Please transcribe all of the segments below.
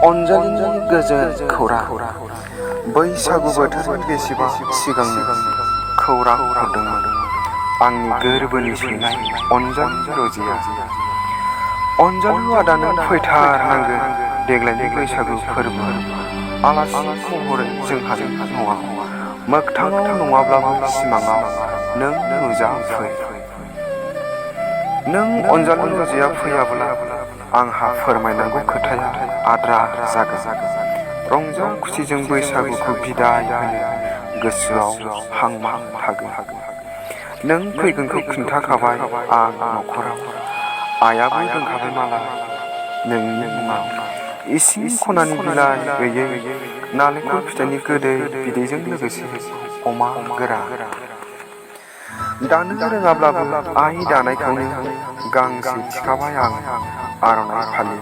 अनजालिनि गोजोन खौरां बैसागु बोथोरनि बेसेबा सिगांनो खौरां हरदोंमोन आंनि गोरबोनि सैनाय अनजालि रजिया। अनजालु आदानो फैथारनांगोन देग्लायनि बैसागु फोरबो आलासि महरै जोंहानि न'आव, मोगथाङाव नङाब्लाबो सिमाङाव नों नुजाफै। नों अनजालु रजिया फैयाब्ला आंहा फोरमायनांगौ खोथाया आद्रा जागोन। रंजा खुसिजों बैसागुखौ बिदाय होनो गोसोआव हांमा थागोन। नों फैगोनखौ खिन्थाखाबाय आं न'खराव, आइयाबो दोनखाबाय माला नोंनि मुङाव। इसिं खनानि बिलाइ गैयै नालेंखर फिथाइनि गोदै बिदैजों लोगोसे अमा गोरान। दानो रोङाब्लाबो आइ दानायखौनो गांसे थिखाबाय आं आर'नाइ फालि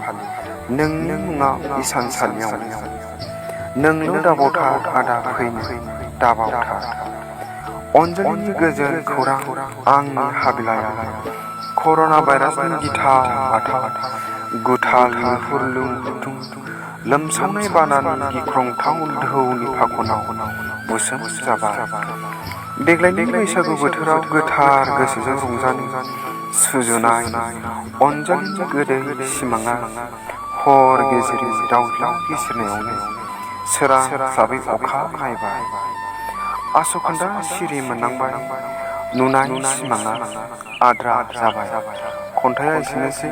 नोंनि मुङाव इसानसालियावनो। नोंल' दाबावथार आदा फैनो दाबावथार। अनजालिनि गोजोन खौरां आंनि हाबिलाया कर'ना भाइरासनि गिथाव बाथाव गुथाल नुहुरलुं हुथुं लोमसावनाय बानानि गिख्रंथाव ढौनि फाखनाव बुसोम जाबाय। देग्लायनि बैसागु बोथोराव गोथार गोसोजों रंजानो सुजुनाय अनजालिनि गोदै सिमाङा हर गेजेरनि दाउज्ला गिसिरनायावनो सोरांस्लाबै अखा नायबाय। आस'खान्दा सिरि मोननांबाय नुनाय सिमाङा आद्रा जाबाय। खन्थाइया एसेनोसै।